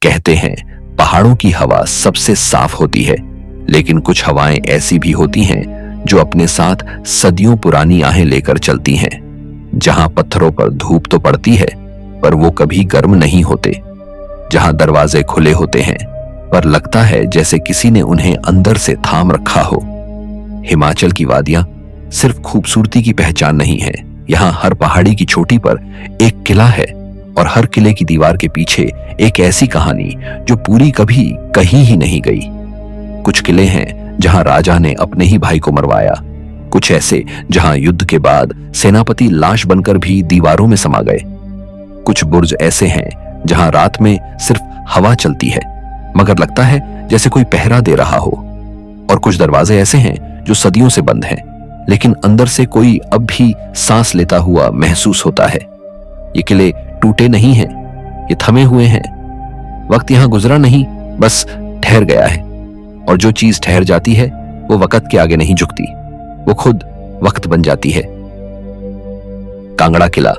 कहते हैं पहाड़ों की हवा सबसे साफ होती है, लेकिन कुछ हवाएं ऐसी भी होती हैं जो अपने साथ सदियों पुरानी आहें लेकर चलती हैं। जहां पत्थरों पर धूप तो पड़ती है पर वो कभी गर्म नहीं होते, जहां दरवाजे खुले होते हैं पर लगता है जैसे किसी ने उन्हें अंदर से थाम रखा हो। हिमाचल की वादियां सिर्फ खूबसूरती की पहचान नहीं है, यहाँ हर पहाड़ी की चोटी पर एक किला है और हर किले की दीवार के पीछे एक ऐसी कहानी जो पूरी कभी कहीं ही नहीं गई। कुछ किले हैं जहां राजा ने अपने ही भाई को मरवाया, कुछ ऐसे जहां युद्ध के बाद सेनापति लाश बनकर भी दीवारों में समा गए। कुछ बुर्ज ऐसे हैं जहां रात में सिर्फ हवा चलती है मगर लगता है जैसे कोई पहरा दे रहा हो, और कुछ दरवाजे ऐसे हैं जो सदियों से बंद हैं लेकिन अंदर से कोई अब भी सांस लेता हुआ महसूस होता है। ये किले टूटे नहीं हैं, ये थमे हुए हैं। वक्त यहां गुजरा नहीं, बस ठहर गया है, और जो चीज ठहर जाती है वो वक्त के आगे नहीं झुकती, वो खुद वक्त बन जाती है। कांगड़ा किला,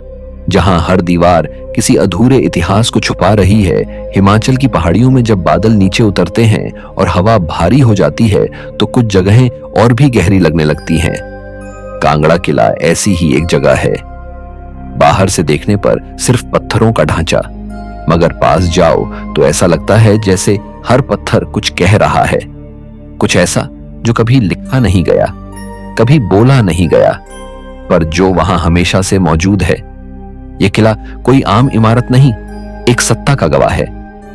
जहां हर दीवार किसी अधूरे इतिहास को छुपा रही है। हिमाचल की पहाड़ियों में जब बादल नीचे उतरते हैं और हवा भारी हो जाती है तो कुछ जगहें और भी गहरी लगने लगती हैं। कांगड़ा किला ऐसी ही एक जगह है। बाहर से देखने पर सिर्फ पत्थरों का ढांचा, मगर पास जाओ तो ऐसा लगता है जैसे हर पत्थर कुछ कह रहा है, कुछ ऐसा जो कभी लिखा नहीं गया, कभी बोला नहीं गया, पर जो वहां हमेशा से मौजूद है। यह किला कोई आम इमारत नहीं, एक सत्ता का गवाह है,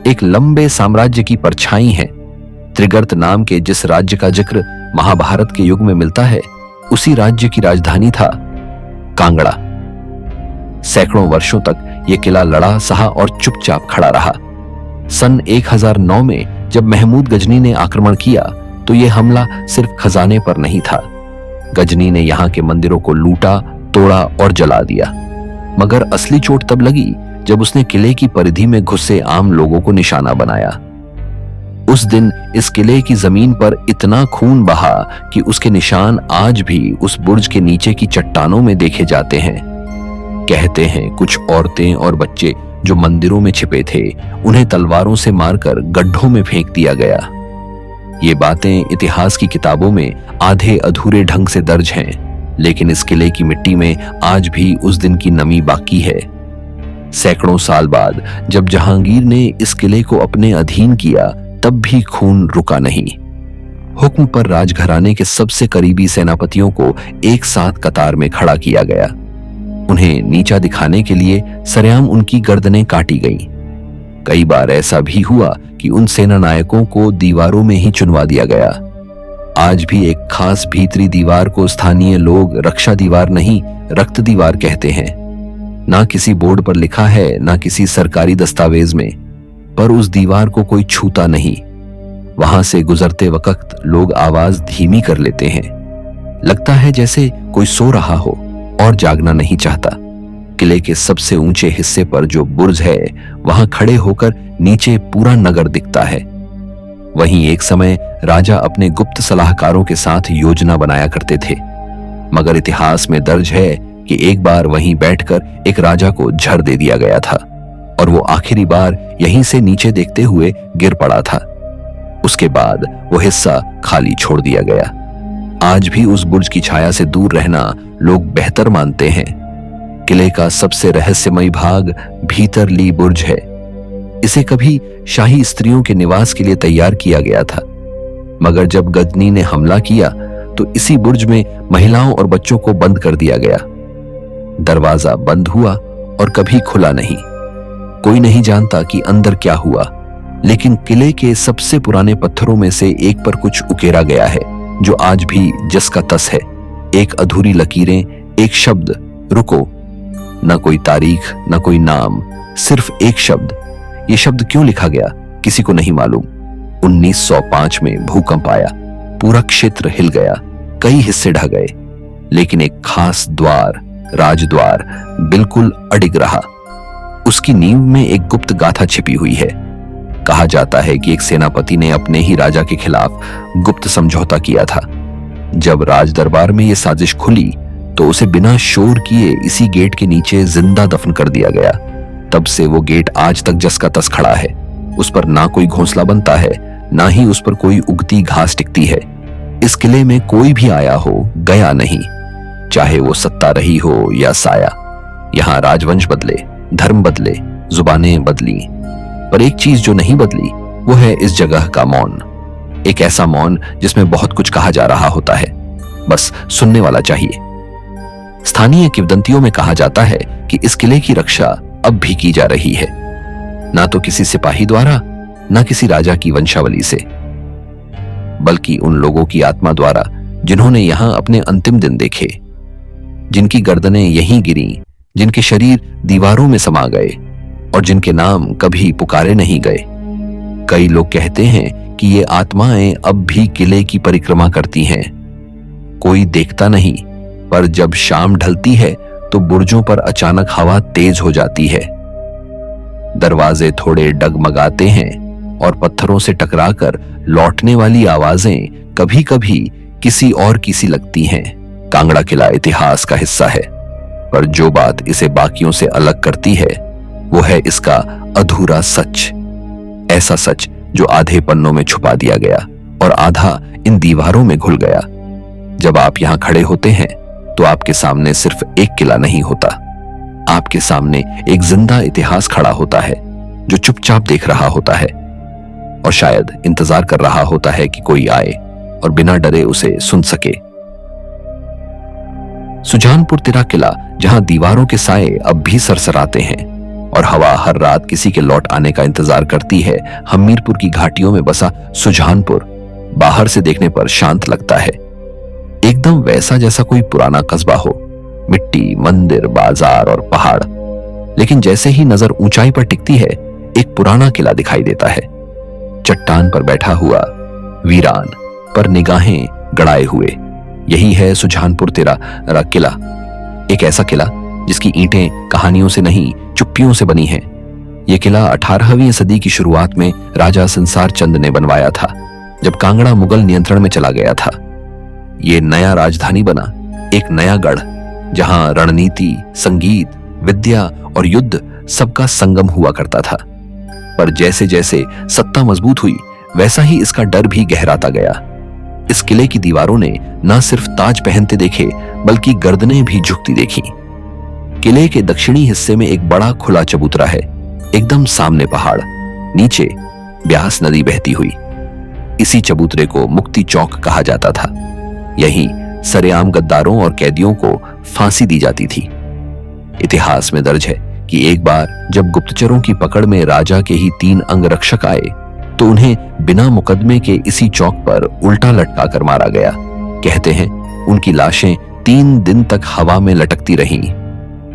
एक लंबे साम्राज्य की परछाई है। त्रिगर्त नाम के जिस राज्य का जिक्र महाभारत के युग में मिलता है, उसी राज्य की राजधानी था कांगड़ा। सैकड़ों वर्षों तक यह किला लड़ा सहा और चुपचाप खड़ा रहा। सन 1009 में जब महमूद गजनी ने आक्रमण किया तो यह हमला सिर्फ खजाने पर नहीं था। गजनी ने यहां के मंदिरों को लूटा, तोड़ा और जला दिया, मगर असली चोट तब लगी जब उसने किले की परिधि में घुसे आम लोगों को निशाना बनाया। उस दिन इस किले की जमीन पर इतना खून बहा कि उसके निशान आज भी उस बुर्ज के नीचे की चट्टानों में देखे जाते हैं। कहते हैं कुछ औरतें और बच्चे जो मंदिरों में छिपे थे, उन्हें तलवारों से मारकर गड्ढों में फेंक दिया गया। ये बातें इतिहास की किताबों में आधे अधूरे ढंग से दर्ज हैं, लेकिन इस किले की मिट्टी में आज भी उस दिन की नमी बाकी है। सैकड़ों साल बाद जब जहांगीर ने इस किले को अपने अधीन किया, तब भी खून रुका नहीं। हुक्म पर राजघराने के सबसे करीबी सेनापतियों को एक साथ कतार में खड़ा किया गया। उन्हें नीचा दिखाने के लिए सरेआम उनकी गर्दनें काटी गईं। कई बार ऐसा भी हुआ कि उन सेना नायकों को दीवारों में ही चुनवा दिया गया। आज भी एक खास भीतरी दीवार को स्थानीय लोग रक्षा दीवार नहीं, रक्त दीवार कहते हैं। ना किसी बोर्ड पर लिखा है, ना किसी सरकारी दस्तावेज में, पर उस दीवार को कोई छूता नहीं। वहां से गुजरते वक्त लोग आवाज धीमी कर लेते हैं, लगता है जैसे कोई सो रहा हो और जागना नहीं चाहता। किले के सबसे ऊंचे हिस्से पर जो बुर्ज है, वहां खड़े होकर नीचे पूरा नगर दिखता है। वहीं एक समय राजा अपने गुप्त सलाहकारों के साथ योजना बनाया करते थे, मगर इतिहास में दर्ज है कि एक बार वहीं बैठकर एक राजा को झर दे दिया गया था और वो आखिरी बार यहीं से नीचे देखते हुए गिर पड़ा था। उसके बाद वो हिस्सा खाली छोड़ दिया गया। आज भी उस बुर्ज की छाया से दूर रहना लोग बेहतर मानते हैं। किले का सबसे रहस्यमयी भाग भीतरली बुर्ज है। इसे कभी शाही स्त्रियों के निवास के लिए तैयार किया गया था, मगर जब गजनी ने हमला किया तो इसी बुर्ज में महिलाओं और बच्चों को बंद कर दिया गया। दरवाजा बंद हुआ और कभी खुला नहीं। कोई नहीं जानता कि अंदर क्या हुआ, लेकिन किले के सबसे पुराने पत्थरों में से एक पर कुछ उकेरा गया है जो आज भी जस का तस है। एक अधूरी लकीरें, एक शब्द, रुको। न कोई तारीख, न कोई नाम, सिर्फ एक शब्द। ये शब्द क्यों लिखा गया किसी को नहीं मालूम। 1905 में भूकंप आया, पूरा क्षेत्र हिल गया, कई हिस्से ढह गए, लेकिन एक खास द्वार, राजद्वार, बिल्कुल अडिग रहा। उसकी नींव में एक गुप्त गाथा छिपी हुई है। कहा जाता है कि एक सेनापति ने अपने ही राजा के खिलाफ गुप्त समझौता किया था। जब राज दरबार में यह साजिश खुली तो उसे बिना शोर किए इसी गेट के नीचे जिंदा दफन कर दिया गया। तब से वो गेट आज तक जस का तस खड़ा है। उस पर ना कोई घोंसला बनता है, ना ही उस पर कोई उगती घास टिकती है। इस किले में कोई भी आया हो गया नहीं, चाहे वो सत्ता रही हो या साया। यहाँ राजवंश बदले, धर्म बदले, जुबानें बदली, पर एक चीज जो नहीं बदली वो है इस जगह का मौन। एक ऐसा मौन जिसमें बहुत कुछ कहा जा रहा होता है, बस सुनने वाला चाहिए। स्थानीय किंवदंतियों में कहा जाता है कि इस किले की रक्षा अब भी की जा रही है, ना तो किसी सिपाही द्वारा, ना किसी राजा की वंशावली से, बल्कि उन लोगों की आत्मा द्वारा जिन्होंने यहां अपने अंतिम दिन देखे, जिनकी गर्दनें यहीं गिरी, जिनके शरीर दीवारों में समा गए और जिनके नाम कभी पुकारे नहीं गए। कई लोग कहते हैं कि ये आत्माएं अब भी किले की परिक्रमा करती हैं। कोई देखता नहीं, पर जब शाम ढलती है तो बुर्जों पर अचानक हवा तेज हो जाती है। दरवाजे थोड़े डगमगाते हैं और पत्थरों से टकराकर लौटने वाली आवाजें कभी कभी किसी और की सी लगती हैं। कांगड़ा किला इतिहास का हिस्सा है, पर जो बात इसे बाकियों से अलग करती है वो है इसका अधूरा सच। ऐसा सच जो आधे पन्नों में छुपा दिया गया और आधा इन दीवारों में घुल गया। जब आप यहां खड़े होते हैं तो आपके सामने सिर्फ एक किला नहीं होता, आपके सामने एक जिंदा इतिहास खड़ा होता है जो चुपचाप देख रहा होता है और शायद इंतजार कर रहा होता है कि कोई आए और बिना डरे उसे सुन सके। सुजानपुर तिरा किला, जहां दीवारों के साए अब भी सरसराते हैं और हवा हर रात किसी के लौट आने का इंतजार करती है, हमीरपुर की घाटियों में बसा सुजानपुर बाहर से देखने पर शांत लगता है, एकदम वैसा जैसा कोई पुराना कस्बा हो। मिट्टी, मंदिर, बाजार और पहाड़, लेकिन जैसे ही नजर ऊंचाई पर टिकती है एक पुराना किला दिखाई देता है, चट्टान पर बैठा हुआ, वीरान, पर निगाहें गड़ाए हुए। यही है सुजानपुर तिरा किला, एक ऐसा किला जिसकी ईंटें कहानियों से नहीं चुप्पियों से बनी हैं। यह किला 18वीं सदी की शुरुआत में राजा संसार चंद ने बनवाया था, जब कांगड़ा मुगल नियंत्रण में चला गया था। ये नया राजधानी बना, एक नया गढ़ जहां रणनीति, संगीत, विद्या और युद्ध सबका संगम हुआ करता था। पर जैसे जैसे सत्ता मजबूत हुई वैसा ही इसका डर भी गहराता गया। इस किले की दीवारों ने न सिर्फ ताज पहनते देखे बल्कि गर्दनें भी झुकती देखी। किले के दक्षिणी हिस्से में एक बड़ा खुला चबूतरा है, एकदम सामने पहाड़, नीचे ब्यास नदी बहती हुई। इसी चबूतरे को मुक्ति चौक कहा जाता था। यहीं सरेआम गद्दारों और कैदियों को फांसी दी जाती थी। इतिहास में दर्ज है कि एक बार जब गुप्तचरों की पकड़ में राजा के ही 3 अंगरक्षक आए तो उन्हें बिना मुकदमे के इसी चौक पर उल्टा लटका कर मारा गया। कहते हैं उनकी लाशें 3 दिन तक हवा में लटकती रहीं।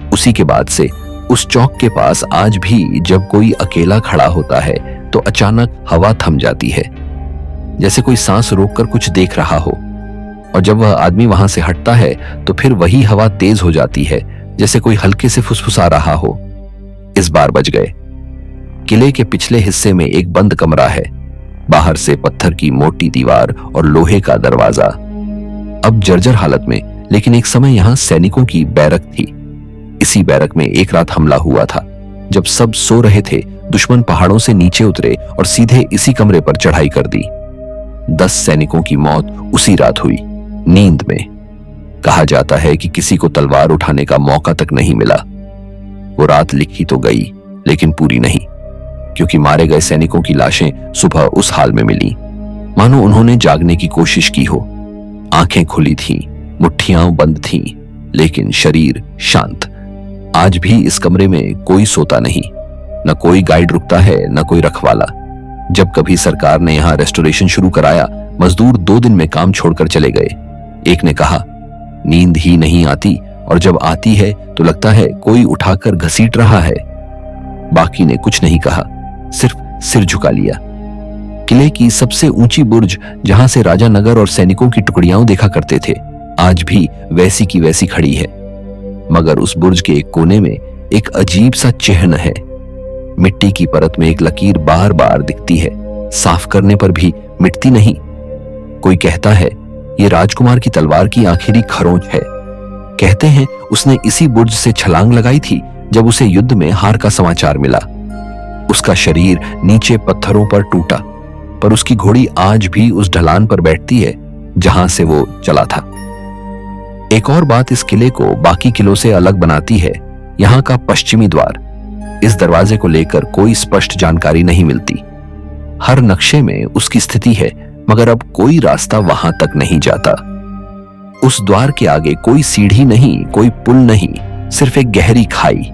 उसी के बाद से उस चौक के पास आज भी जब कोई अकेला खड़ा होता है तो अचानक हवा थम जाती है, जैसे कोई सांस रोककर कुछ देख रहा हो, और जब वह आदमी वहां से हटता है तो फिर वही हवा तेज हो जाती है, जैसे कोई हल्के से फुसफुसा रहा हो। इस बार बच गए। किले के पिछले हिस्से में एक बंद कमरा है, बाहर से पत्थर की मोटी दीवार और लोहे का दरवाजा, अब जर्जर हालत में, लेकिन एक समय यहां सैनिकों की बैरक थी। इसी बैरक में एक रात हमला हुआ था। जब सब सो रहे थे, दुश्मन पहाड़ों से नीचे उतरे और सीधे इसी कमरे पर चढ़ाई कर दी। 10 सैनिकों की मौत उसी रात हुई, नींद में। कहा जाता है कि किसी को तलवार उठाने का मौका तक नहीं मिला। वो रात लिखी तो गई, लेकिन पूरी नहीं, क्योंकि मारे गए सैनिकों की लाशें सुबह उस हाल में मिली मानो उन्होंने जागने की कोशिश की हो। आंखें खुली थीं, मुट्ठियां बंद थीं, लेकिन शरीर शांत। आज भी इस कमरे में कोई सोता नहीं, न कोई गाइड रुकता है, न कोई रखवाला। जब कभी सरकार ने यहां रेस्टोरेशन शुरू कराया, मजदूर 2 दिन में काम छोड़कर चले गए। एक ने कहा, नींद ही नहीं आती, और जब आती है तो लगता है कोई उठाकर घसीट रहा है। बाकी ने कुछ नहीं कहा, सिर्फ सिर झुका लिया। किले की सबसे ऊंची बुर्ज, जहां से राजा नगर और सैनिकों की टुकड़ियां देखा करते थे, आज भी वैसी की वैसी खड़ी है। मगर उस बुर्ज के एक कोने में एक अजीब सा चिन्ह है। मिट्टी की परत में एक लकीर बार बार दिखती है, साफ करने पर भी मिटती नहीं। कोई कहता है ये राजकुमार की तलवार की आखिरी खरोंच है। कहते हैं उसने इसी बुर्ज से छलांग लगाई थी जब उसे युद्ध में हार का समाचार मिला। उसका शरीर नीचे पत्थरों पर टूटा, पर उसकी घोड़ी आज भी उस ढलान पर बैठती है जहां से वो चला था। एक और बात इस किले को बाकी किलों से अलग बनाती है यहाँ का पश्चिमी द्वार। इस दरवाजे को लेकर कोई स्पष्ट जानकारी नहीं मिलती। हर नक्शे में उसकी स्थिति है, मगर अब कोई रास्ता वहां तक नहीं जाता। उस द्वार के आगे कोई सीढ़ी नहीं, कोई पुल नहीं, सिर्फ एक गहरी खाई।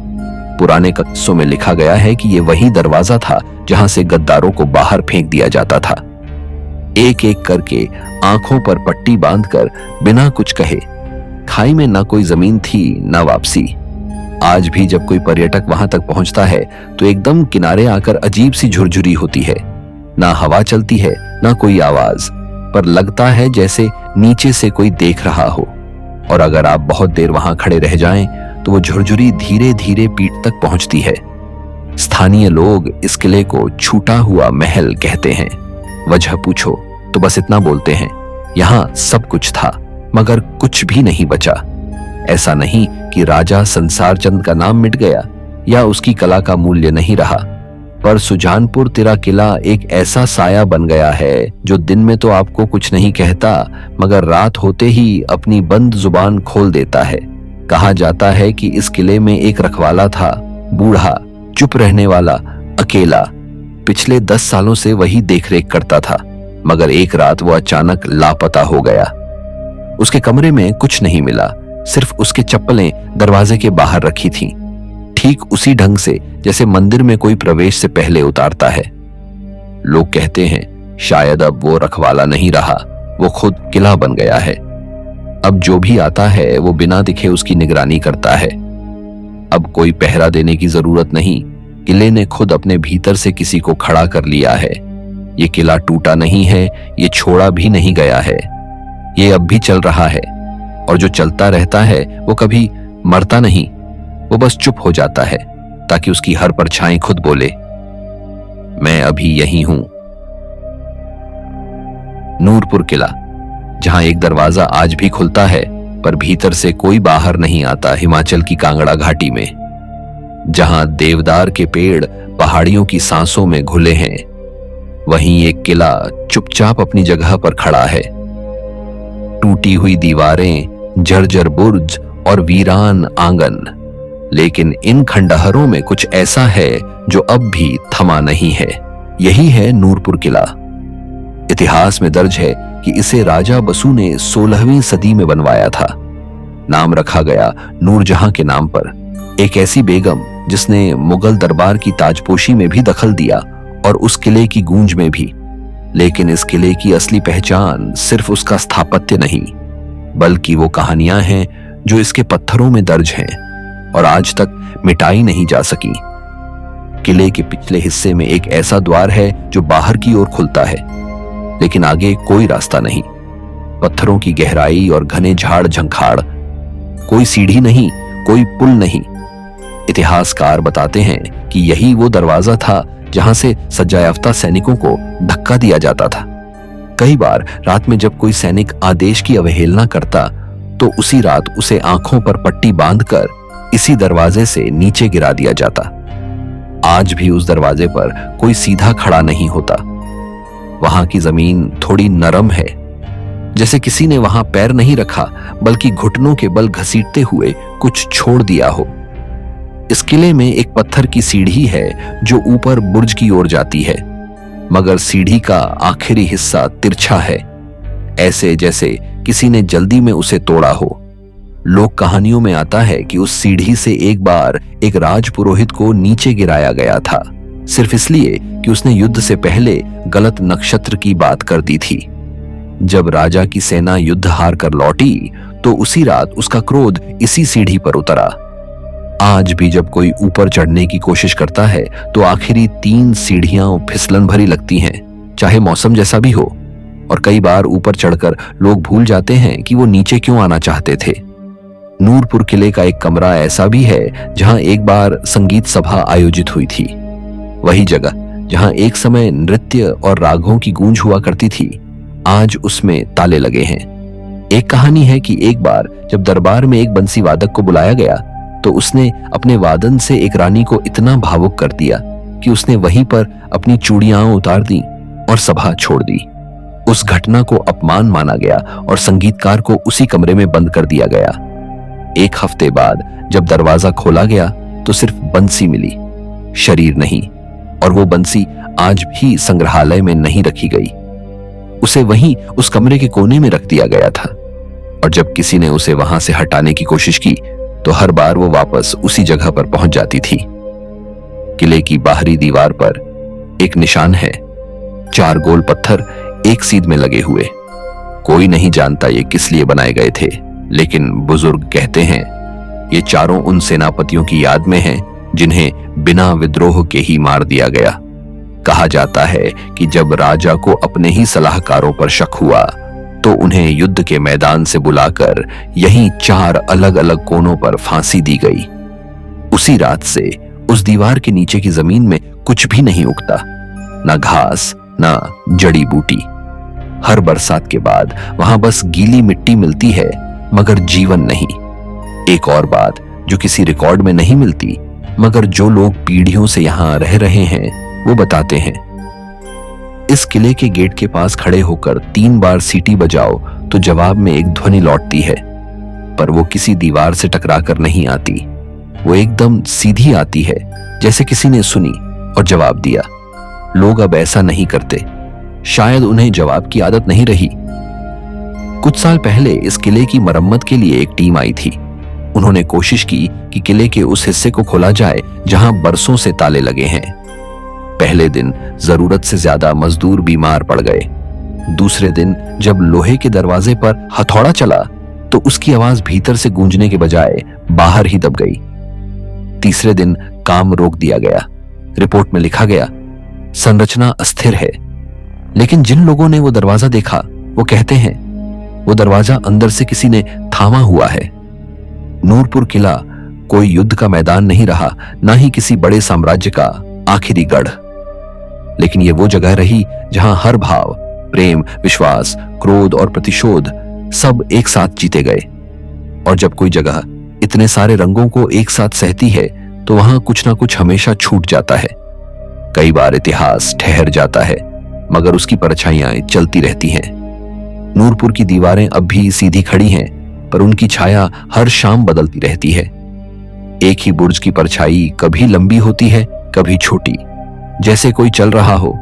पुराने कस्सों में लिखा गया है कि यह वही दरवाजा था जहां से गद्दारों को बाहर फेंक दिया जाता था। एक एक करके आंखों पर पट्टी बांधकर बिना कुछ कहे, खाई में ना कोई जमीन थी ना वापसी। आज भी जब कोई पर्यटक वहां तक पहुंचता है तो एकदम किनारे आकर अजीब सी झुरझुरी होती है। ना हवा चलती है ना कोई आवाज, पर लगता है जैसे नीचे से कोई देख रहा हो। और अगर आप बहुत देर वहां खड़े रह जाएं तो वो झुरझुरी धीरे धीरे पीठ तक पहुंचती है। स्थानीय लोग इस किले को छूटा हुआ महल कहते हैं। वजह पूछो तो बस इतना बोलते हैं, यहां सब कुछ था मगर कुछ भी नहीं बचा। ऐसा नहीं कि राजा संसार चंद का नाम मिट गया या उसकी कला का मूल्य नहीं रहा, पर सुजानपुर तेरा किला एक ऐसा साया बन गया है जो दिन में तो आपको कुछ नहीं कहता, मगर रात होते ही अपनी बंद जुबान खोल देता है। कहा जाता है कि इस किले में एक रखवाला था, बूढ़ा, चुप रहने वाला, अकेला। पिछले 10 सालों से वही देखरेख करता था, मगर एक रात वो अचानक लापता हो गया। उसके कमरे में कुछ नहीं मिला, सिर्फ उसके चप्पलें दरवाजे के बाहर रखी थीं, ठीक उसी ढंग से जैसे मंदिर में कोई प्रवेश से पहले उतारता है। लोग कहते हैं शायद अब वो रखवाला नहीं रहा, वो खुद किला बन गया है। अब जो भी आता है वो बिना दिखे उसकी निगरानी करता है। अब कोई पहरा देने की जरूरत नहीं, किले ने खुद अपने भीतर से किसी को खड़ा कर लिया है। ये किला टूटा नहीं है, ये छोड़ा भी नहीं गया है, ये अब भी चल रहा है। और जो चलता रहता है वो कभी मरता नहीं, वो बस चुप हो जाता है ताकि उसकी हर परछाई खुद बोले, मैं अभी यही हूं। नूरपुर किला, जहां एक दरवाजा आज भी खुलता है पर भीतर से कोई बाहर नहीं आता। हिमाचल की कांगड़ा घाटी में, जहां देवदार के पेड़ पहाड़ियों की सांसों में घुले हैं, वहीं एक किला चुपचाप अपनी जगह पर खड़ा है। टूटी हुई दीवारें, जर्जर बुर्ज और वीरान आंगन, लेकिन इन खंडहरों में कुछ ऐसा है जो अब भी थमा नहीं है। यही है नूरपुर किला। इतिहास में दर्ज है कि इसे राजा बसु ने 16वीं सदी में बनवाया था। नाम रखा गया नूरजहां के नाम पर, एक ऐसी बेगम जिसने मुगल दरबार की ताजपोशी में भी दखल दिया और उस किले की गूंज में भी। लेकिन इस किले की असली पहचान सिर्फ उसका स्थापत्य नहीं, बल्कि वो कहानियां हैं जो इसके पत्थरों में दर्ज हैं और आज तक मिटाई नहीं जा सकी। किले के पिछले हिस्से में एक ऐसा द्वार है जो बाहर की ओर खुलता है, लेकिन आगे कोई रास्ता नहीं। पत्थरों की गहराई और घने झाड़ झंखाड़, कोई सीढ़ी नहीं, कोई पुल नहीं। इतिहासकार बताते हैं कि यही वो दरवाजा था जहां से सज्जायाफ्ता सैनिकों को धक्का दिया जाता था। कई बार रात में जब कोई सैनिक आदेश की अवहेलना करता तो उसी रात उसे आंखों पर पट्टी बांधकर इसी दरवाजे से नीचे गिरा दिया जाता। आज भी उस दरवाजे पर कोई सीधा खड़ा नहीं होता। वहां की जमीन थोड़ी नरम है, जैसे किसी ने वहां पैर नहीं रखा बल्कि घुटनों के बल घसीटते हुए कुछ छोड़ दिया हो। इस किले में एक पत्थर की सीढ़ी है जो ऊपर बुर्ज की ओर जाती है, मगर सीढ़ी का आखिरी हिस्सा तिरछा है, ऐसे जैसे किसी ने जल्दी में उसे तोड़ा हो। लोक कहानियों में आता है कि उस सीढ़ी से एक बार एक राजपुरोहित को नीचे गिराया गया था, सिर्फ इसलिए कि उसने युद्ध से पहले गलत नक्षत्र की बात कर दी थी। जब राजा की सेना युद्ध हार कर लौटी तो उसी रात उसका क्रोध इसी सीढ़ी पर उतरा। आज भी जब कोई ऊपर चढ़ने की कोशिश करता है तो आखिरी 3 सीढ़ियां फिसलन भरी लगती हैं, चाहे मौसम जैसा भी हो। और कई बार ऊपर चढ़कर लोग भूल जाते हैं कि वो नीचे क्यों आना चाहते थे। नूरपुर किले का एक कमरा ऐसा भी है जहां एक बार संगीत सभा आयोजित हुई थी। वही जगह जहां एक समय नृत्य और रागों की गूंज हुआ करती थी, आज उसमें ताले लगे हैं। एक कहानी है कि एक बार जब दरबार में एक बंसी वादक को बुलाया गया तो उसने अपने वादन से एक रानी को इतना भावुक कर दिया कि उसने वहीं पर अपनी चूड़ियां उतार दी और सभा छोड़ दी। उस घटना को अपमान माना गया और संगीतकार को उसी कमरे में बंद कर दिया गया। 1 हफ्ते बाद जब दरवाजा खोला गया तो सिर्फ बंसी मिली, शरीर नहीं, और वो बंसी आज भी संग्रहालय में नहीं रखी गई। उसे वहीं उस कमरे के कोने में रख दिया गया था, और जब किसी ने उसे वहां से हटाने की कोशिश की तो हर बार वो वापस उसी जगह पर पहुंच जाती थी। किले की बाहरी दीवार पर एक निशान है, 4 गोल पत्थर एक सीध में लगे हुए। कोई नहीं जानता ये किस लिए बनाए गए थे, लेकिन बुजुर्ग कहते हैं ये चारों उन सेनापतियों की याद में हैं जिन्हें बिना विद्रोह के ही मार दिया गया। कहा जाता है कि जब राजा को अपने ही सलाहकारों पर शक हुआ तो उन्हें युद्ध के मैदान से बुलाकर यहीं 4 अलग अलग कोनों पर फांसी दी गई। उसी रात से उस दीवार के नीचे की जमीन में कुछ भी नहीं उगता, ना घास ना जड़ी बूटी। हर बरसात के बाद वहां बस गीली मिट्टी मिलती है, मगर जीवन नहीं। एक और बात जो किसी रिकॉर्ड में नहीं मिलती, मगर जो लोग पीढ़ियों से यहां रह रहे हैं वो बताते हैं, इस किले के गेट के पास खड़े होकर 3 बार सीटी बजाओ तो जवाब में एक ध्वनि लौटती है, पर वो किसी दीवार से टकराकर नहीं आती। वो एकदम सीधी आती है, जैसे किसी ने सुनी और जवाब दिया। लोग अब ऐसा नहीं करते, शायद उन्हें जवाब की आदत नहीं रही। कुछ साल पहले इस किले की मरम्मत के लिए एक टीम आई थी। उन्होंने कोशिश की कि किले के उस हिस्से को खोला जाए जहां बरसों से ताले लगे हैं। पहले दिन जरूरत से ज्यादा मजदूर बीमार पड़ गए। दूसरे दिन जब लोहे के दरवाजे पर हथौड़ा चला तो उसकी आवाज भीतर से गूंजने के बजाय बाहर ही दब गई। तीसरे दिन काम रोक दिया गया। रिपोर्ट में लिखा गया, संरचना अस्थिर है। लेकिन जिन लोगों ने वो दरवाजा देखा वो कहते हैं वो दरवाजा अंदर से किसी ने थामा हुआ है। नूरपुर किला कोई युद्ध का मैदान नहीं रहा, ना ही किसी बड़े साम्राज्य का आखिरी गढ़, लेकिन ये वो जगह रही जहां हर भाव, प्रेम, विश्वास, क्रोध और प्रतिशोध सब एक साथ जीते गए। और जब कोई जगह इतने सारे रंगों को एक साथ सहती है तो वहां कुछ ना कुछ हमेशा छूट जाता है। कई बार इतिहास ठहर जाता है, मगर उसकी परछाइयां चलती रहती हैं। नूरपुर की दीवारें अब भी सीधी खड़ी हैं, पर उनकी छाया हर शाम बदलती रहती है। एक ही बुर्ज की परछाई कभी लंबी होती है, कभी छोटी, जैसे कोई चल रहा हो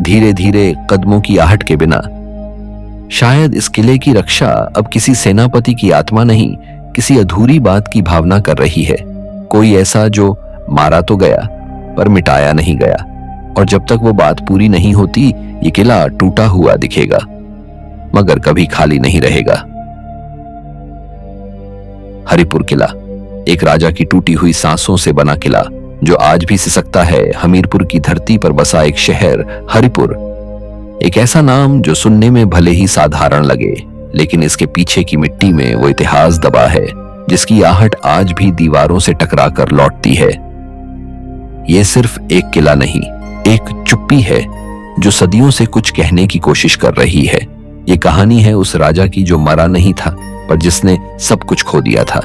धीरे धीरे कदमों की आहट के बिना। शायद इस किले की रक्षा अब किसी सेनापति की आत्मा नहीं, किसी अधूरी बात की भावना कर रही है। कोई ऐसा जो मारा तो गया पर मिटाया नहीं गया, और जब तक वो बात पूरी नहीं होती ये किला टूटा हुआ दिखेगा, मगर कभी खाली नहीं रहेगा। हरिपुर किला एक राजा की टूटी हुई सांसों से बना किला जो आज भी सिसकता है। हमीरपुर की धरती पर बसा एक शहर हरिपुर, एक ऐसा नाम जो सुनने में भले ही साधारण लगे, लेकिन इसके पीछे की मिट्टी में वो इतिहास दबा है जिसकी आहट आज भी दीवारों से टकराकर लौटती है। ये सिर्फ एक किला नहीं, एक चुप्पी है जो सदियों से कुछ कहने की कोशिश कर रही है। ये कहानी है उस राजा की जो मरा नहीं था, पर जिसने सब कुछ खो दिया था।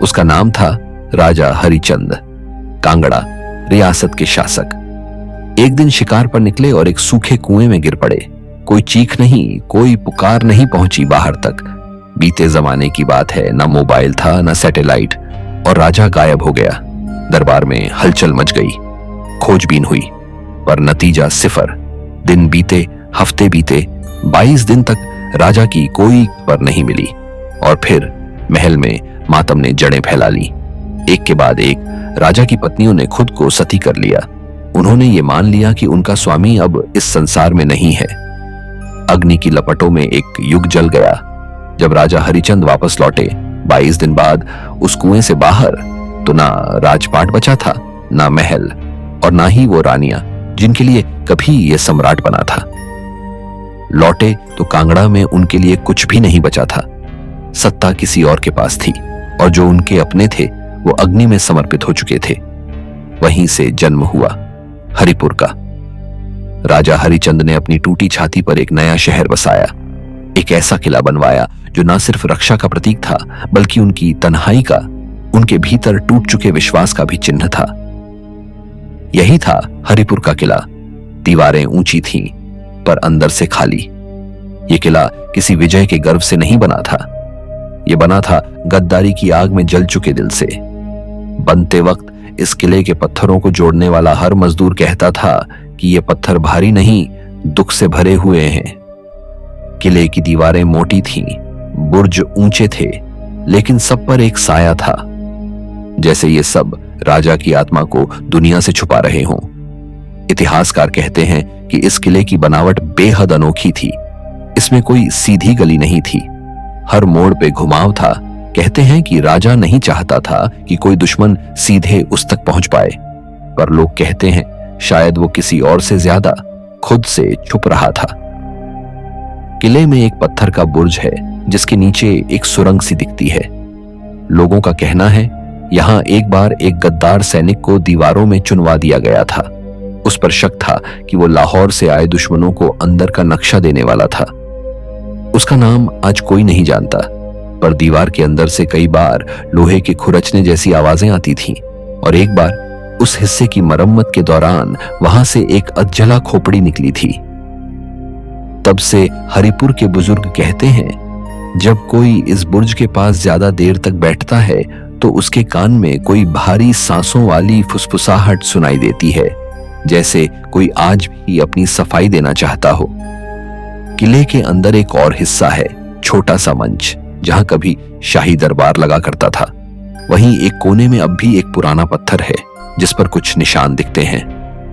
उसका नाम था राजा हरिचंद, कांगड़ा रियासत के शासक। एक दिन शिकार पर निकले और एक सूखे कुएं में गिर पड़े। कोई चीख नहीं, कोई पुकार नहीं पहुंची बाहर तक। बीते जमाने की बात है, ना मोबाइल था ना सैटेलाइट, और राजा गायब हो गया। दरबार में हलचल मच गई, खोजबीन हुई, पर नतीजा सिफर। दिन बीते, हफ्ते बीते, 22 दिन तक राजा की कोई खबर नहीं मिली। और फिर महल में मातम ने जड़ें फैला ली। एक के बाद एक राजा की पत्नियों ने खुद को सती कर लिया। उन्होंने ये मान लिया कि उनका स्वामी अब इस संसार में नहीं है। अग्नि की लपटों में एक युग जल गया। जब राजा हरिचंद वापस लौटे 22 दिन बाद उस कुएं से बाहर, तो ना राजपाट बचा था, ना महल, और ना ही वो रानियां जिनके लिए कभी ये सम्राट बना था। लौटे तो कांगड़ा में उनके लिए कुछ भी नहीं बचा था। सत्ता किसी और के पास थी, और जो उनके अपने थे वो अग्नि में समर्पित हो चुके थे। वहीं से जन्म हुआ हरिपुर का। राजा हरिचंद ने अपनी टूटी छाती पर एक नया शहर बसाया, एक ऐसा किला बनवाया जो न सिर्फ रक्षा का प्रतीक था, बल्कि उनकी तन्हाई का, उनके भीतर टूट चुके विश्वास का भी चिन्ह था। यही था हरिपुर का किला। दीवारें ऊंची थीं, पर अंदर से खाली। यह किला किसी विजय के गर्व से नहीं बना था, यह बना था गद्दारी की आग में जल चुके दिल से। बनते वक्त इस किले के पत्थरों को जोड़ने वाला हर मजदूर कहता था कि ये पत्थर भारी नहीं, दुख से भरे हुए हैं। किले की दीवारें मोटी थीं, बुर्ज ऊंचे थे, लेकिन सब पर एक साया था, जैसे ये सब राजा की आत्मा को दुनिया से छुपा रहे हों। इतिहासकार कहते हैं कि इस किले की बनावट बेहद अनोखी थी। इसमें कोई सीधी गली नहीं थी, हर मोड़ पे घुमाव था। कहते हैं कि राजा नहीं चाहता था कि कोई दुश्मन सीधे उस तक पहुंच पाए, पर लोग कहते हैं शायद वो किसी और से ज्यादा खुद से छुप रहा था। किले में एक पत्थर का बुर्ज है जिसके नीचे एक सुरंग सी दिखती है। लोगों का कहना है यहां एक बार एक गद्दार सैनिक को दीवारों में चुनवा दिया गया था। उस पर शक था कि वो लाहौर से आए दुश्मनों को अंदर का नक्शा देने वाला था। उसका नाम आज कोई नहीं जानता, पर दीवार के अंदर से कई बार लोहे के खुरचने जैसी आवाजें आती थीं, और एक बार उस हिस्से की मरम्मत के दौरान वहां से एक अधजला खोपड़ी निकली थी। तब से हरिपुर के बुजुर्ग कहते हैं जब कोई इस बुर्ज के पास ज्यादा देर तक बैठता है तो उसके कान में कोई भारी सांसों वाली फुसफुसाहट सुनाई देती है, जैसे कोई आज भी अपनी सफाई देना चाहता हो। किले के अंदर एक और हिस्सा है, छोटा सा मंच, जहां कभी शाही दरबार लगा करता था। वहीं एक कोने में अब भी एक पुराना पत्थर है जिस पर कुछ निशान दिखते हैं।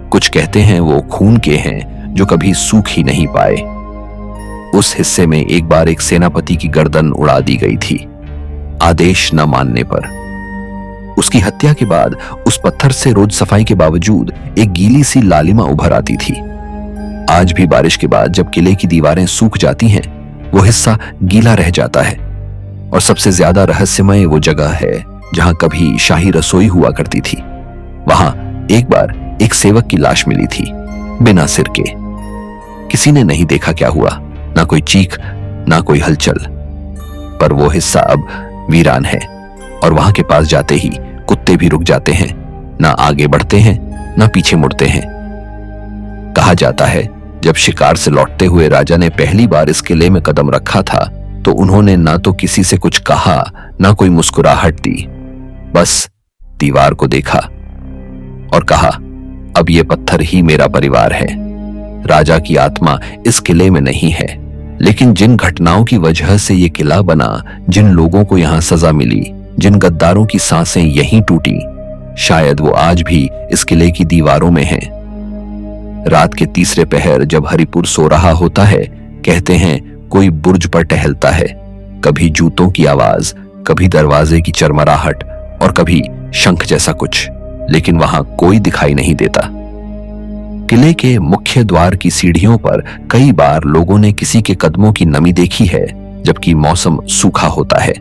कुछ कहते हैं वो खून के हैं जो कभी सूख ही नहीं पाए। उस हिस्से में एक बार एक सेनापति की गर्दन उड़ा दी गई थी, आदेश न मानने पर। उसकी हत्या के बाद उस पत्थर से रोज सफाई के बावजूद एक गीली सी लालिमा उभर आती थी। आज भी बारिश के बाद जब किले की दीवारें सूख जाती हैं, वो हिस्सा गीला रह जाता है। और सबसे ज्यादा रहस्यमय वो जगह है जहां कभी शाही रसोई हुआ करती थी। वहां एक बार एक सेवक की लाश मिली थी, बिना सिर के। किसी ने नहीं देखा क्या हुआ, ना कोई चीख, ना कोई हलचल। पर वो हिस्सा अब वीरान है, और वहां के पास जाते ही कुत्ते भी रुक जाते हैं, ना आगे बढ़ते हैं, ना पीछे मुड़ते हैं। कहा जाता है जब शिकार से लौटते हुए राजा ने पहली बार इस किले में कदम रखा था तो उन्होंने ना तो किसी से कुछ कहा, ना कोई मुस्कुराहट दी। बस दीवार को देखा और कहा, अब ये पत्थर ही मेरा परिवार है। राजा की आत्मा इस किले में नहीं है, लेकिन जिन घटनाओं की वजह से ये किला बना, जिन लोगों को यहां सजा मिली, जिन गद्दारों की सांसें यहीं टूटी, शायद वो आज भी इस किले की दीवारों में हैं। रात के तीसरे पहर जब हरिपुर सो रहा होता है, कहते हैं कोई बुर्ज पर टहलता है। कभी जूतों की आवाज, कभी दरवाजे की चरमराहट, और कभी शंख जैसा कुछ, लेकिन वहां कोई दिखाई नहीं देता। किले के मुख्य द्वार की सीढ़ियों पर कई बार लोगों ने किसी के कदमों की नमी देखी है, जबकि मौसम सूखा होता है।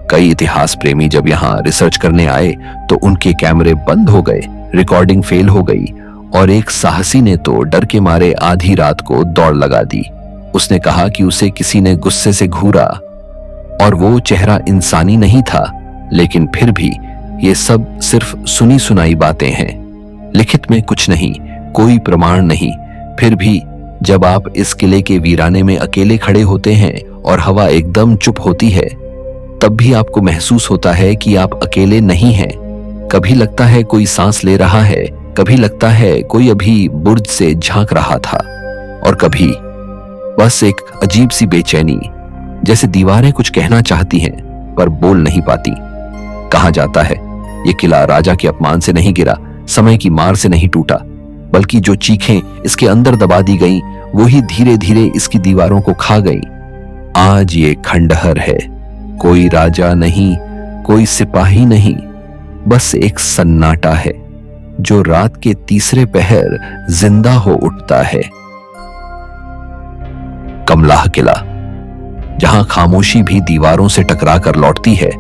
कई इतिहास प्रेमी जब यहां रिसर्च करने आए तो उनके कैमरे बंद हो गए, रिकॉर्डिंग फेल हो गई, और एक साहसी ने तो डर के मारे आधी रात को दौड़ लगा दी। उसने कहा कि उसे किसी ने गुस्से से घूरा, और वो चेहरा इंसानी नहीं था, लेकिन फिर भी ये सब सिर्फ सुनी सुनाई बातें हैं। लिखित में कुछ नहीं, कोई प्रमाण नहीं। फिर भी जब आप इस किले के वीराने में अकेले खड़े होते हैं और हवा एकदम चुप होती है, तब भी आपको महसूस होता है कि आप अकेले नहीं हैं। कभी लगता है कोई सांस ले रहा है, कभी लगता है कोई अभी बुर्ज से झांक रहा था, और कभी बस एक अजीब सी बेचैनी, जैसे दीवारें कुछ कहना चाहती हैं पर बोल नहीं पाती। कहा जाता है ये किला राजा के अपमान से नहीं गिरा, समय की मार से नहीं टूटा, बल्कि जो चीखें इसके अंदर दबा दी गईं, वो ही धीरे धीरे इसकी दीवारों को खा गईं। आज ये खंडहर है, कोई राजा नहीं, कोई सिपाही नहीं, बस एक सन्नाटा है जो रात के तीसरे पहर जिंदा हो उठता है। कमलाह किला, जहां खामोशी भी दीवारों से टकरा कर लौटती है।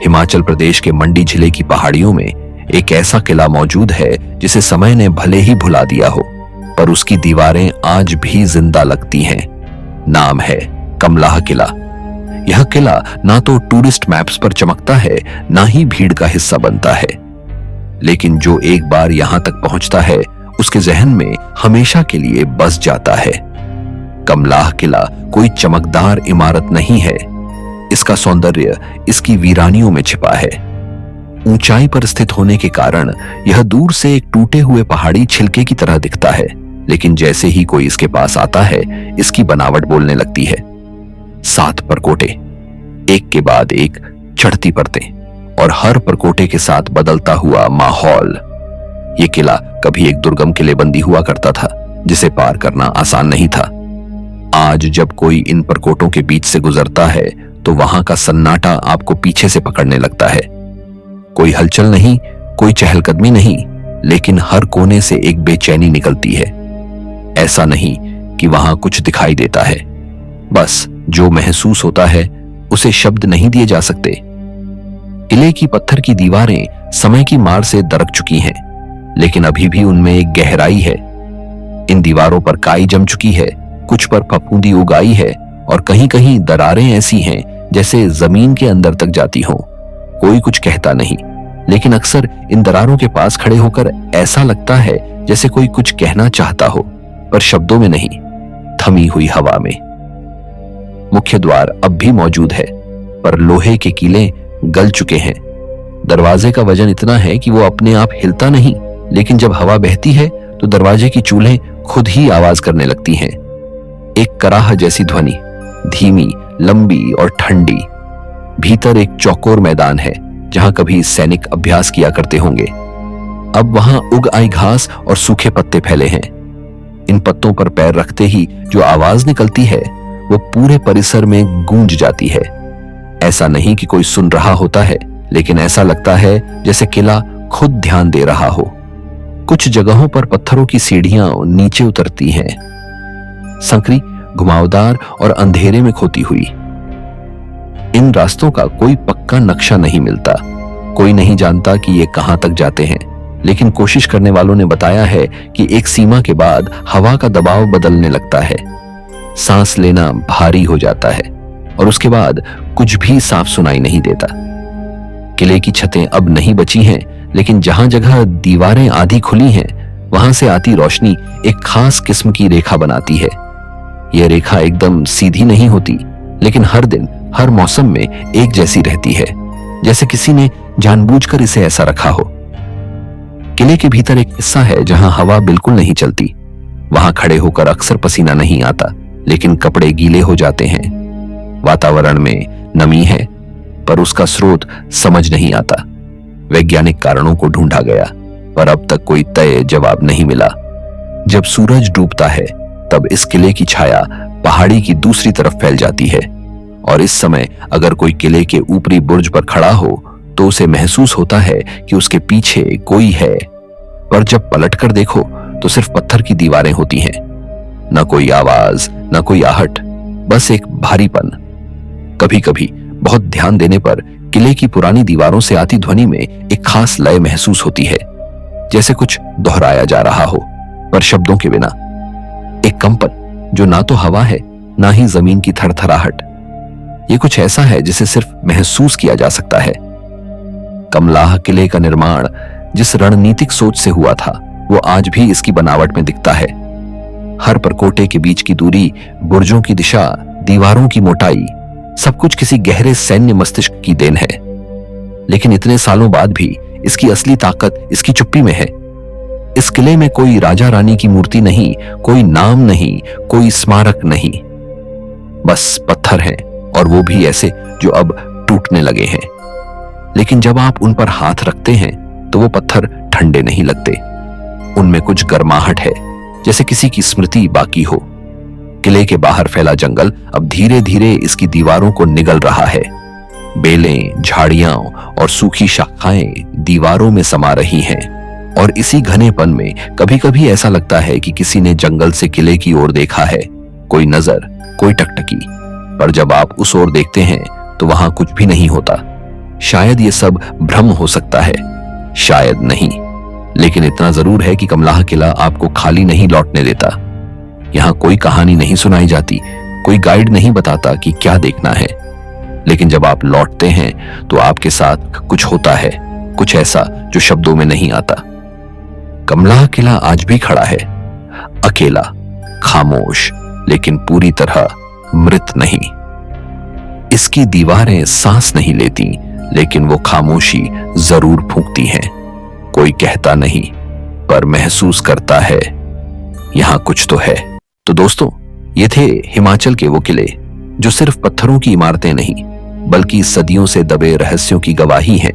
हिमाचल प्रदेश के मंडी जिले की पहाड़ियों में एक ऐसा किला मौजूद है जिसे समय ने भले ही भुला दिया हो, पर उसकी दीवारें आज भी जिंदा लगती हैं। नाम है कमलाह किला। यह किला ना तो टूरिस्ट मैप्स पर चमकता है, ना ही भीड़ का हिस्सा बनता है, लेकिन जो एक बार यहां तक पहुंचता है उसके जहन में हमेशा के लिए बस जाता है। कमलाह किला कोई चमकदार इमारत नहीं है, इसका सौंदर्य इसकी वीरानियों में छिपा है। ऊंचाई पर स्थित होने के कारण यह दूर से एक टूटे हुए पहाड़ी छिलके की तरह दिखता है, लेकिन जैसे ही कोई इसके पास आता है इसकी बनावट बोलने लगती है। 7 परकोटे, एक के बाद एक चढ़ती परतें, और हर परकोटे के साथ बदलता हुआ माहौल। यह किला कभी एक दुर्गम किलेबंदी हुआ करता था जिसे पार करना आसान नहीं था। आज जब कोई इन परकोटों के बीच से गुजरता है तो वहां का सन्नाटा आपको पीछे से पकड़ने लगता है। कोई हलचल नहीं, कोई चहलकदमी नहीं, लेकिन हर कोने से एक बेचैनी निकलती है। ऐसा नहीं कि वहां कुछ दिखाई देता है, बस जो महसूस होता है उसे शब्द नहीं दिए जा सकते। किले की पत्थर की दीवारें समय की मार से दरक चुकी हैं, लेकिन अभी भी उनमें एक गहराई है। इन दीवारों पर काई जम चुकी है, कुछ पर फफूंदी उगाई है, और कहीं कहीं दरारें ऐसी हैं जैसे जमीन के अंदर तक जाती हों। कोई कुछ कहता नहीं, लेकिन अक्सर इन दरारों के पास खड़े होकर ऐसा लगता है जैसे कोई कुछ कहना चाहता हो, पर शब्दों में नहीं, थमी हुई हवा में। मुख्य द्वार अब भी मौजूद है, पर लोहे के कीले गल चुके हैं। दरवाजे का वजन इतना है कि वो अपने आप हिलता नहीं, लेकिन जब हवा बहती है तो दरवाजे की चूल्हें खुद ही आवाज करने लगती हैं। एक कराह जैसी ध्वनि, धीमी, लंबी और ठंडी। भीतर एक चौकोर मैदान है जहां कभी सैनिक अभ्यास किया करते होंगे। अब वहां उग आई घास और सूखे पत्ते फैले हैं। इन पत्तों पर पैर रखते ही जो आवाज निकलती है वो पूरे परिसर में गूंज जाती है। ऐसा नहीं कि कोई सुन रहा होता है, लेकिन ऐसा लगता है जैसे किला खुद ध्यान दे रहा हो। कुछ जगहों पर पत्थरों की सीढ़ियां नीचे उतरती हैं, संकरी, घुमावदार और अंधेरे में खोती हुई। इन रास्तों का कोई पक्का नक्शा नहीं मिलता। कोई नहीं जानता कि ये कहां तक जाते हैं, लेकिन कोशिश करने वालों ने बताया है कि एक सीमा के बाद हवा का दबाव बदलने लगता है, सांस लेना भारी हो जाता है, और उसके बाद कुछ भी साफ सुनाई नहीं देता। किले की छतें अब नहीं बची हैं, लेकिन जहां जगह दीवारें आधी खुली हैं वहां से आती रोशनी एक खास किस्म की रेखा बनाती है। यह रेखा एकदम सीधी नहीं होती, लेकिन हर दिन, हर मौसम में एक जैसी रहती है, जैसे किसी ने जानबूझकर इसे ऐसा रखा हो। किले के भीतर एक हिस्सा है जहां हवा बिल्कुल नहीं चलती। वहां खड़े होकर अक्सर पसीना नहीं आता, लेकिन कपड़े गीले हो जाते हैं। वातावरण में नमी है, पर उसका स्रोत समझ नहीं आता। वैज्ञानिक कारणों को ढूंढा गया, पर अब तक कोई तय जवाब नहीं मिला। जब सूरज डूबता है तब इस किले की छाया पहाड़ी की दूसरी तरफ फैल जाती है, और इस समय अगर कोई किले के ऊपरी बुर्ज पर खड़ा हो तो उसे महसूस होता है कि उसके पीछे कोई है, पर जब पलटकर देखो तो सिर्फ पत्थर की दीवारें होती हैं। न कोई आवाज, न कोई आहट, बस एक भारीपन। कभी कभी बहुत ध्यान देने पर किले की पुरानी दीवारों से आती ध्वनि में एक खास लय महसूस होती है, जैसे कुछ दोहराया जा रहा हो, पर शब्दों के बिना। एक कंपन जो ना तो हवा है, ना ही जमीन की थरथराहट। ये कुछ ऐसा है जिसे सिर्फ महसूस किया जा सकता है। कमलाह किले का निर्माण जिस रणनीतिक सोच से हुआ था, वो आज भी इसकी बनावट में दिखता है। हर परकोटे के बीच की दूरी, बुर्जों की दिशा, दीवारों की मोटाई, सब कुछ किसी गहरे सैन्य मस्तिष्क की देन है। लेकिन इतने सालों बाद भी इसकी असली ताकत इसकी चुप्पी में है। इस किले में कोई राजा रानी की मूर्ति नहीं, कोई नाम नहीं, कोई स्मारक नहीं, बस पत्थर हैं, और वो भी ऐसे जो अब टूटने लगे हैं। लेकिन जब आप उन पर हाथ रखते हैं तो वो पत्थर ठंडे नहीं लगते। उनमें कुछ गर्माहट है, जैसे किसी की स्मृति बाकी हो। किले के बाहर फैला जंगल अब धीरे धीरे इसकी दीवारों को निगल रहा है। बेलें, झाड़ियां और सूखी शाखाएं दीवारों में समा रही हैं, और इसी घनेपन में कभी कभी ऐसा लगता है कि किसी ने जंगल से किले की ओर देखा है। कोई नजर, कोई टकटकी, पर जब आप उस ओर देखते हैं तो वहां कुछ भी नहीं होता। शायद ये सब भ्रम हो सकता है, शायद नहीं, लेकिन इतना जरूर है कि कमलाह किला आपको खाली नहीं लौटने देता। यहां कोई कहानी नहीं सुनाई जाती, कोई गाइड नहीं बताता कि क्या देखना है, लेकिन जब आप लौटते हैं तो आपके साथ कुछ होता है, कुछ ऐसा जो शब्दों में नहीं आता। कमला किला आज भी खड़ा है, अकेला, खामोश, लेकिन पूरी तरह मृत नहीं। इसकी दीवारें सांस नहीं लेती, लेकिन वो खामोशी जरूर फूंकती हैं। कोई कहता नहीं, पर महसूस करता है, यहां कुछ तो है। तो दोस्तों, ये थे हिमाचल के वो किले जो सिर्फ पत्थरों की इमारतें नहीं, बल्कि सदियों से दबे रहस्यों की गवाही हैं।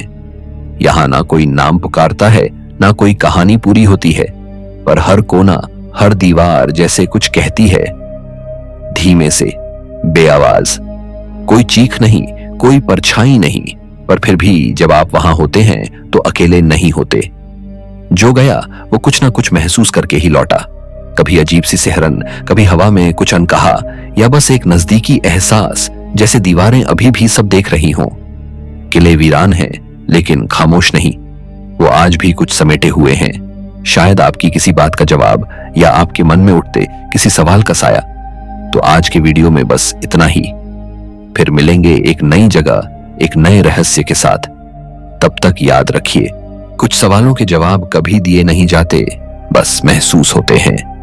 यहां ना कोई नाम पुकारता है, ना कोई कहानी पूरी होती है, पर हर कोना, हर दीवार जैसे कुछ कहती है, धीमे से, बेआवाज। कोई चीख नहीं, कोई परछाई नहीं, पर फिर भी जब आप वहां होते हैं तो अकेले नहीं होते। जो गया वो कुछ ना कुछ महसूस करके ही लौटा। कभी अजीब सी सिहरन, कभी हवा में कुछ अनकहा, या बस एक नजदीकी एहसास, जैसे दीवारें अभी भी सब देख रही हों। किले वीरान हैं, लेकिन खामोश नहीं। वो आज भी कुछ समेटे हुए हैं। शायद आपकी किसी बात का जवाब, या आपके मन में उठते किसी सवाल का साया। तो आज के वीडियो में बस इतना ही। फिर मिलेंगे एक नई जगह, एक नए रहस्य के साथ। तब तक याद रखिए, कुछ सवालों के जवाब कभी दिए नहीं जाते, बस महसूस होते हैं।